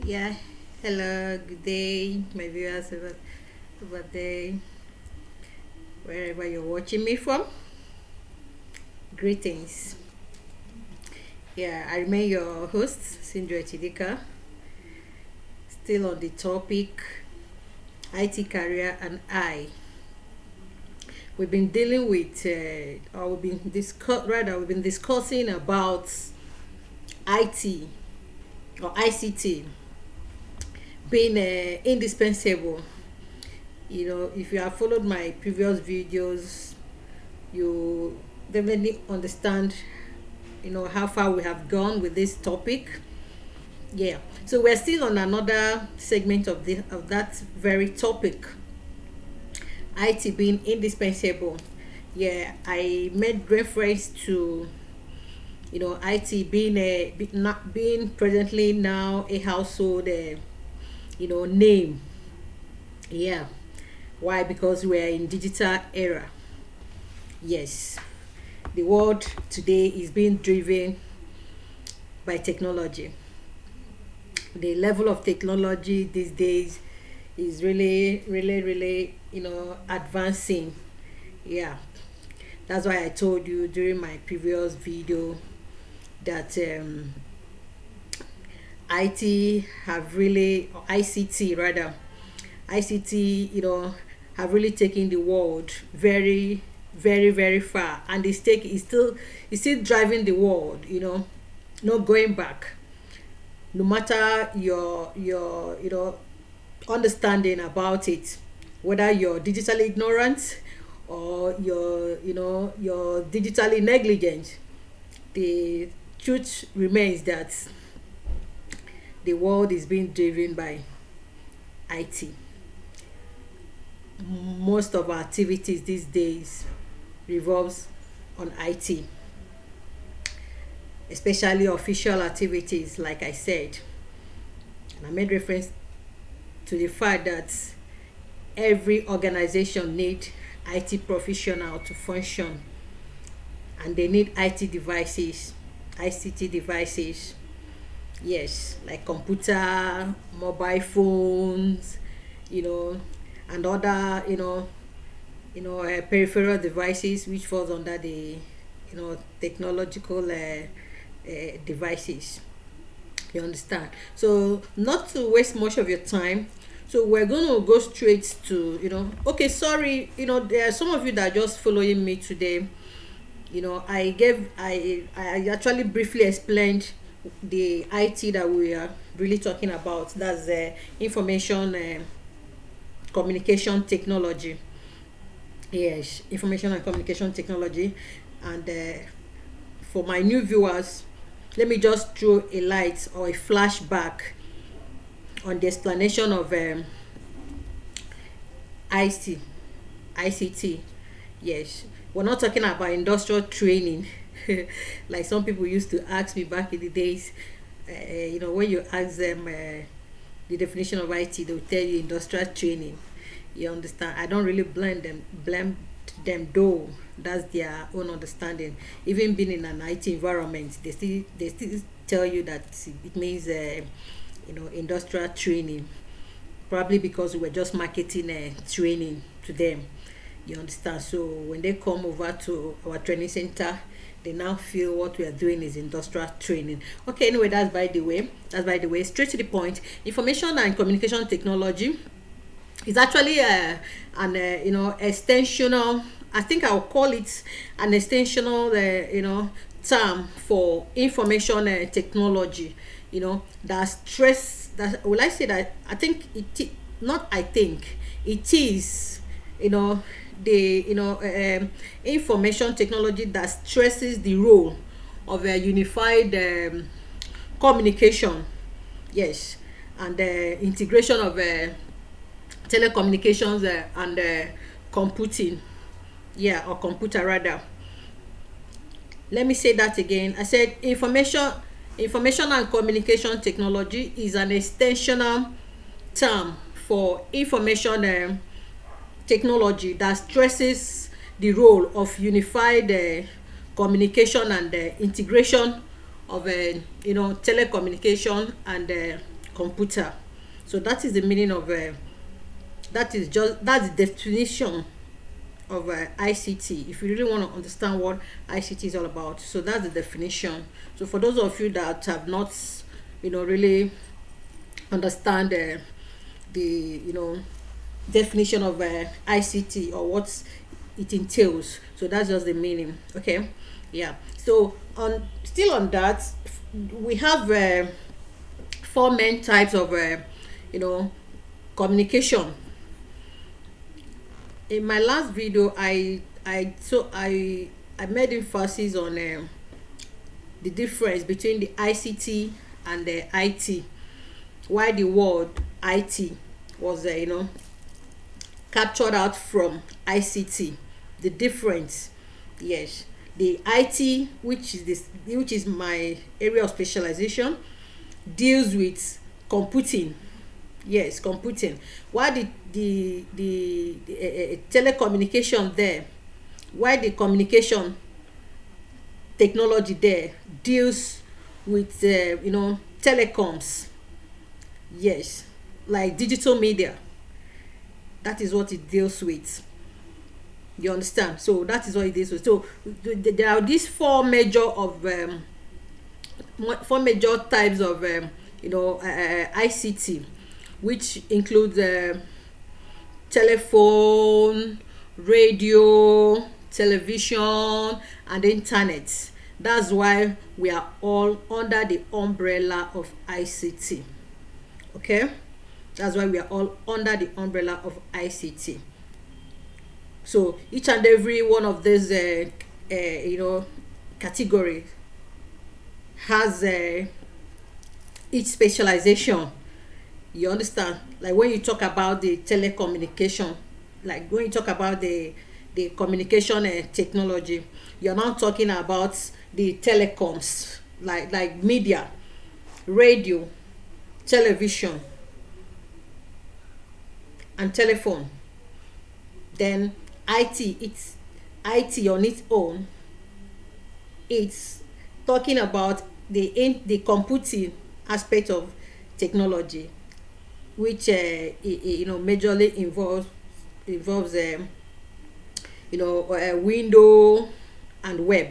Yeah, hello, good day, my viewers over there, wherever you're watching me from. Greetings. Yeah, I remain your host, Sindret Idika, still on the topic IT career and I. We've been dealing with, or we've been discussing about IT or ICT being indispensable. If you have followed my previous videos, you definitely understand how far we have gone with this topic. Yeah, so we're still on another segment of that very topic, IT being indispensable. Yeah, I made reference to IT being not being presently now a household name. Yeah, why? Because we're in digital era. Yes, the world today is being driven by technology. The level of technology these days is really advancing. Yeah, that's why I told you during my previous video that IT have really, or ICT rather, ICT, have really taken the world very far, and it's still driving the world. No going back. No matter your understanding about it, whether you're digitally ignorant or you're digitally negligent, the truth remains that the world is being driven by IT. Most of our activities these days revolves on IT, especially official activities, like I said. And I made reference to the fact that every organization need IT professional to function, and they need IT devices, ICT devices. Yes, like computer, mobile phones, you know, and other peripheral devices which falls under the technological devices. You understand? So not to waste much of your time, so we're going to go straight to okay, sorry, there are some of you that are just following me today. I actually briefly explained the IT that we are really talking about. That's the information communication technology. Yes, information and communication technology. And for my new viewers, let me just throw a light or a flashback on the explanation of IC, ICT. Yes, we're not talking about industrial training, like some people used to ask me back in the days. When you ask them the definition of IT, they'll tell you industrial training. You understand? I don't really blame them though. That's their own understanding. Even being in an IT environment, they still tell you that it means industrial training. Probably because we're just marketing training to them. You understand? So when they come over to our training center, they now feel what we are doing is industrial training. Okay, anyway, that's by the way. Straight to the point. Information and communication technology is actually an extensional. I think I'll call it an extensional term for information technology. That stress that, will I say that, I think not I think it is, the information technology that stresses the role of a unified communication. Yes, and the integration of telecommunications and computing. Yeah, or computer rather. Let me say that again. I said information and communication technology is an extensional term for information technology that stresses the role of unified communication and integration of telecommunication and computer. So that is the meaning of that's the definition of ICT. If you really want to understand what ICT is all about, so that's the definition. So for those of you that have not, really understand the definition of ICT or what it entails, so that's just the meaning. Okay, yeah. So on still on that, we have four main types of you know communication. In my last video, I made emphasis on the difference between the ICT and the IT. Why the word IT was captured out from ICT. The difference, yes. The IT, which is my area of specialization, deals with computing. Yes, computing. Why the telecommunication there? Why the communication technology there deals with telecoms? Yes, like digital media. That is what it deals with. You understand? So that is what it deals with. So there are these four major types of ICT, which includes telephone, radio, television, and internet. That's why we are all under the umbrella of ICT. Okay, that's why we are all under the umbrella of ICT. So each and every one of these category has each specialization. You understand? Like when you talk about the telecommunication, like when you talk about the communication technology, you're now talking about the telecoms, like media, radio, television, and telephone. Then it's IT on its own. It's talking about the computing aspect of technology, which majorly involves window and web.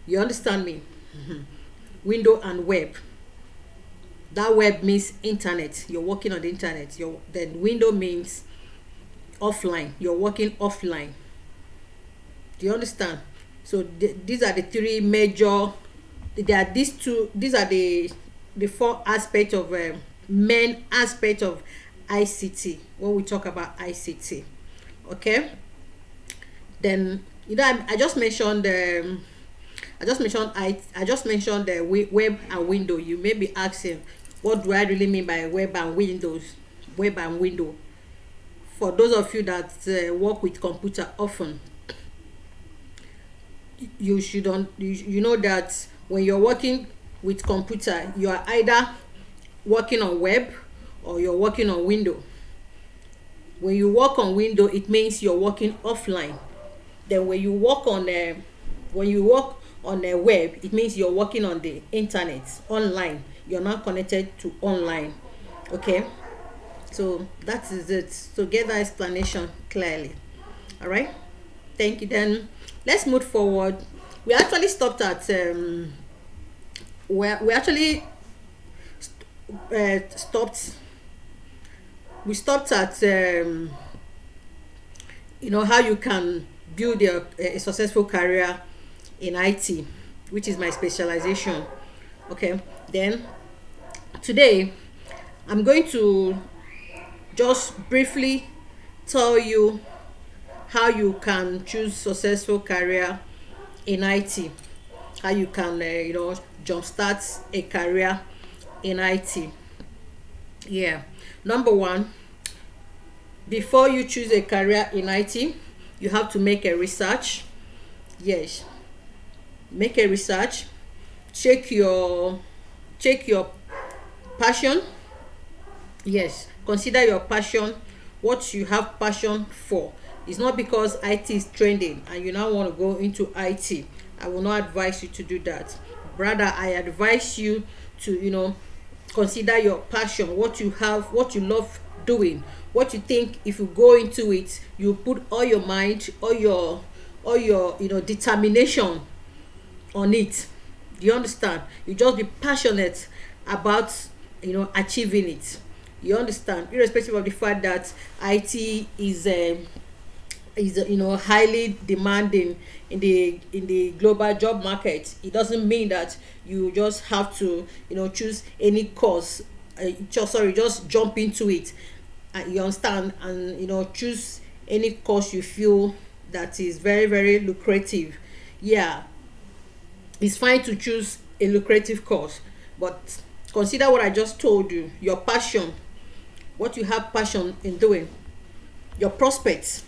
You understand me? Window and web. That web means internet. You're working on the internet. Then window means offline. You're working offline. Do you understand? So these are the three major. There are these two. These are the four aspects of main aspect of ICT when we talk about ICT. Okay. Then I just mentioned I just mentioned the web and window. You may be asking, what do I really mean by web and windows? Web and window. For those of you that work with computer often, you know that when you're working with computer, you are either working on web or you're working on window. When you work on window, it means you're working offline. Then when you work on a web, it means you're working on the internet, online. You're not connected to online. Okay, so that is it. So get that explanation clearly. All right, thank you. Then let's move forward. We actually stopped at we actually stopped we stopped at how you can build a successful career in IT, which is my specialization. Okay, then today I'm going to just briefly tell you how you can choose successful career in IT, how you can jumpstart a career in IT. Yeah, number one, before you choose a career in IT, you have to make a research. Yes, make a research. Check your passion. Yes, consider your passion, what you have passion for. It's not because IT is trending and you now want to go into IT. I will not advise you to do that. Rather, I advise you to consider your passion, what you have, what you love doing, what you think if you go into it, you put all your mind, all your determination on it. Do you understand? You just be passionate about achieving it. You understand, irrespective of the fact that it is highly demanding in the global job market. It doesn't mean that you just have to choose any course, just jump into it, you understand, and choose any course you feel that is very very lucrative. Yeah, it's fine to choose a lucrative course, but consider what I just told you: your passion, what you have passion in doing, your prospects,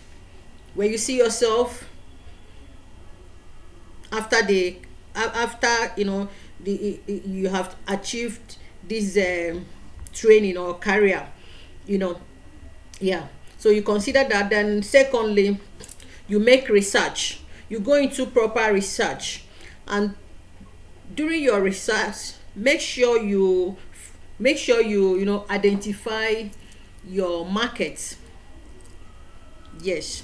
where you see yourself after after you have achieved this training or career. you know yeah, so you consider that. Then secondly, you make research, you go into proper research, and during your research, make sure you identify your market. Yes,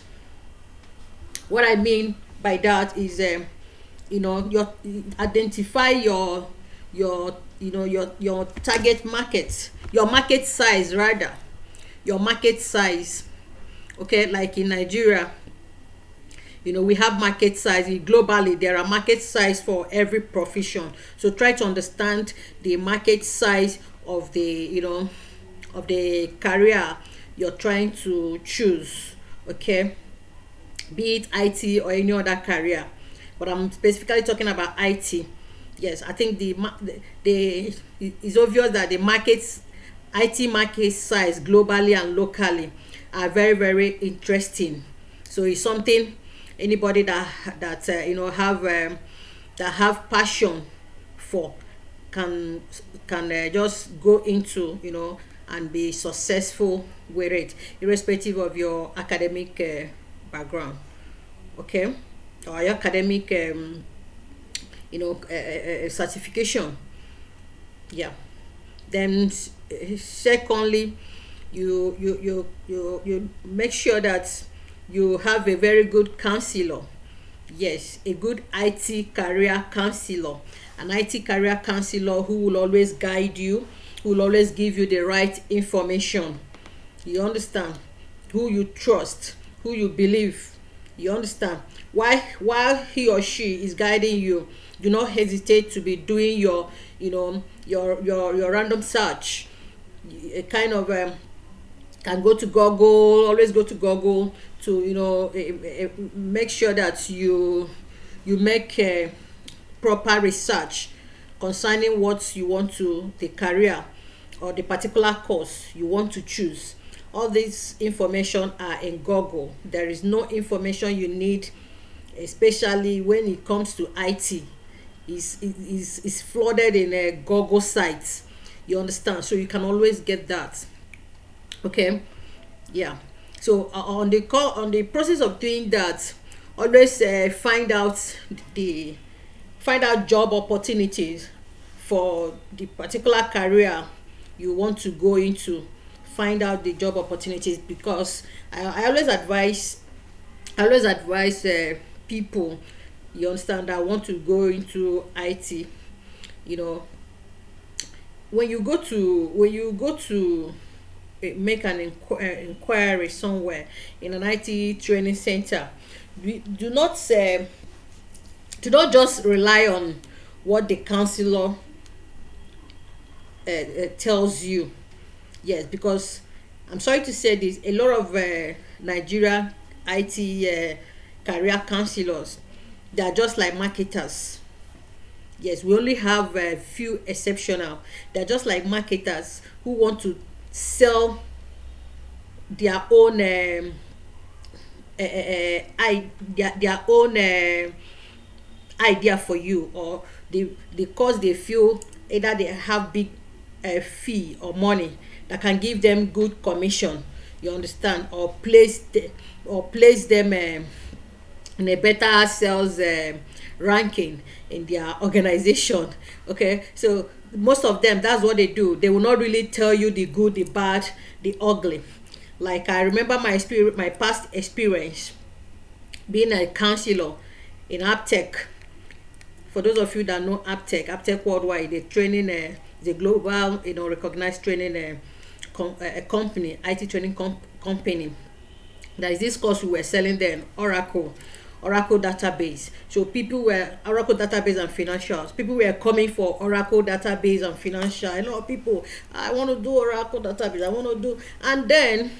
what I mean by that is your identify your target market, your market size rather, your market size. Okay, like in Nigeria, we have market size. Globally, there are market size for every profession. So try to understand the market size of the career you're trying to choose. Okay, be it IT or any other career, but I'm specifically talking about IT. Yes, I think the it's obvious that the markets IT market size globally and locally are very very interesting. So it's something anybody that have passion for can just go into, and be successful with it, irrespective of your academic background. Okay, or your academic certification. Yeah. Then secondly, you make sure that you have a very good counselor. Yes, a good IT career counselor, an IT career counselor who will always guide you, who will always give you the right information. You understand? Who you trust, who you believe. You understand? While he or she is guiding you, do not hesitate to be doing your random search. A kind of can go to Google, always go to Google to make sure that you make proper research concerning what you want to the career or the particular course you want to choose. All this information are in Google. There is no information you need, especially when it comes to IT, is flooded in a Google sites. You understand? So you can always get that. Okay, yeah. So on the process of doing that, always find out job opportunities for the particular career you want to go into. Find out the job opportunities, because I always advise people, you understand, that want to go into IT. you know when you go to make an inquiry somewhere in an IT training center, do not just rely on what the counselor tells you. Yes, because I'm sorry to say this, a lot of Nigeria IT career counselors, they are just like marketers. Yes, we only have a few exceptional. They're just like marketers who want to sell their own their own idea for you, or the cause they feel either they have big fee or money that can give them good commission. You understand? Or place them in a better sales ranking in their organization. Okay, so most of them, that's what they do. They will not really tell you the good, the bad, the ugly. Like I remember my past experience being a counselor in aptech. For those of you that know aptech worldwide, the training, the global, recognized training company, IT training company. There is this course we were selling then, Oracle database. So people were Oracle database and financials. People were coming for Oracle database and financial. A lot of people, I want to do Oracle database. I want to do, and then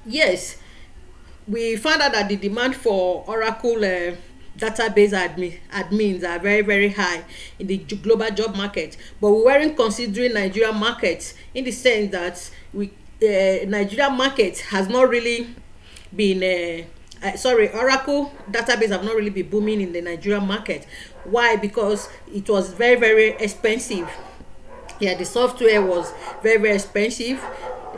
yes, we found out that the demand for Oracle database admins are very very high in the global job market, but we weren't considering Nigerian market, in the sense that Nigerian market has not really been Oracle database have not really been booming in the Nigerian market. Why? Because it was very very expensive. Yeah, the software was very very expensive.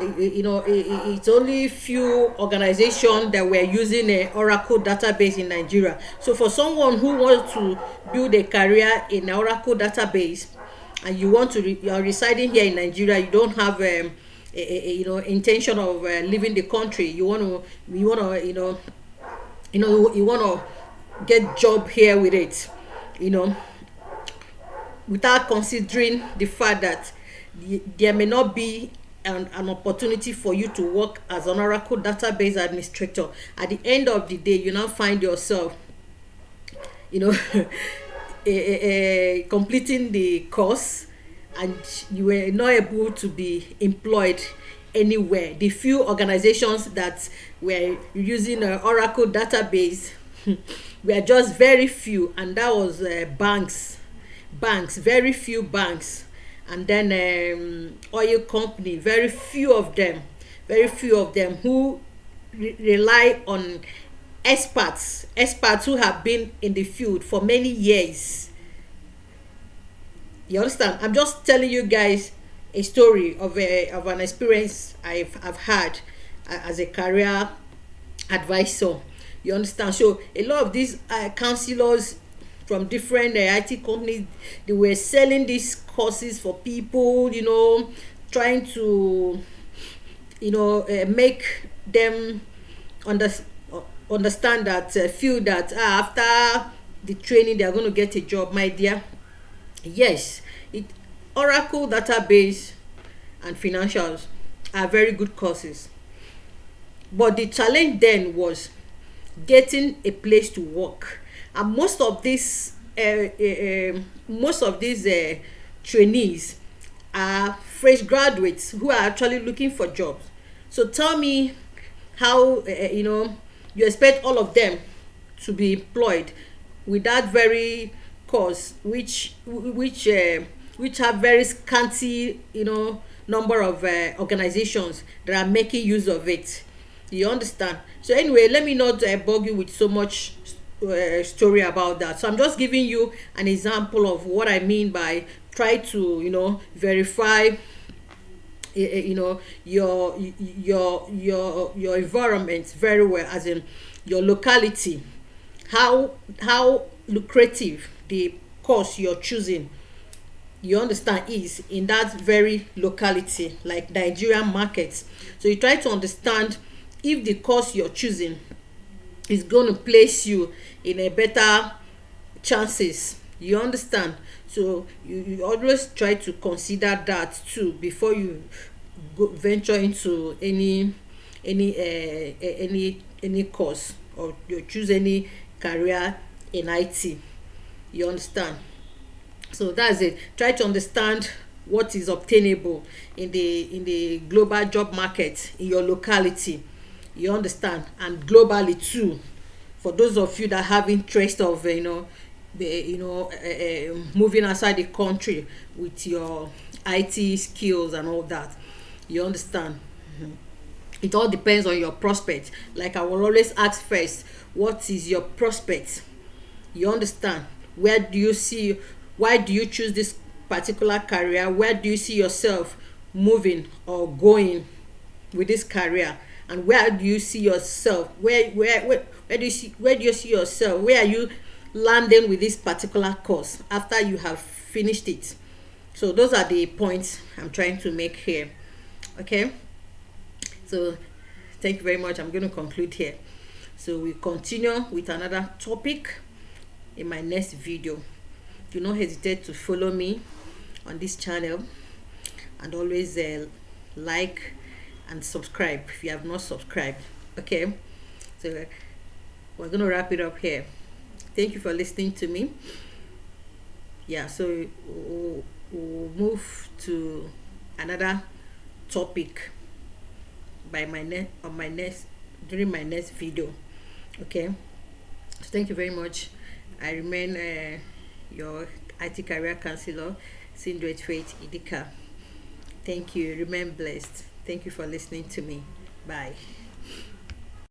It's only few organizations that were using a Oracle database in Nigeria. So for someone who wants to build a career in Oracle database, and you are residing here in Nigeria, you don't have intention of leaving the country, you want to get job here with it, without considering the fact that there may not be an opportunity for you to work as an Oracle database administrator. At the end of the day, you now find yourself completing the course, and you were not able to be employed anywhere. The few organizations that were using an Oracle database were just very few, and that was banks, very few banks, and then oil company, very few of them who rely on experts who have been in the field for many years. You understand? I'm just telling you guys a story of an experience I've had as a career advisor. You understand? So a lot of these counselors from different IT companies, they were selling these courses for people, trying to make them understand that, feel that after the training they are going to get a job. My dear, yes, Oracle database and financials are very good courses, but the challenge then was getting a place to work. And most of these trainees are fresh graduates who are actually looking for jobs. So tell me how you expect all of them to be employed with that very course, which have very scanty number of organizations that are making use of it. You understand? So anyway, let me not bug you with so much story about that. So I'm just giving you an example of what I mean by try to verify your environment very well, as in your locality, how lucrative the course you're choosing, you understand, is in that very locality, like Nigerian markets. So you try to understand if the course you're choosing is going to place you in a better chances. You understand? So you always try to consider that too before you venture into any course, or you choose any career in IT. You understand? So that's it. Try to understand what is obtainable in the global job market in your locality. You understand? And globally too, for those of you that have interest of moving outside the country with your IT skills and all that. You understand? It all depends on your prospect. Like I will always ask first, what is your prospect? You understand? Why do you choose this particular career? Where do you see yourself moving or going with this career? And where do you see yourself? Where do you see yourself? Where are you landing with this particular course after you have finished it? So those are the points I'm trying to make here. Okay, so thank you very much. I'm going to conclude here. So we continue with another topic in my next video. Do not hesitate to follow me on this channel, and always like and subscribe if you have not subscribed. Okay, so we're going to wrap it up here. Thank you for listening to me. Yeah, so we'll move to another topic by my next during my next video. Okay, so thank you very much. I remain your IT career counselor, Sindret Idika. Thank you. Remain blessed. Thank you for listening to me. Bye.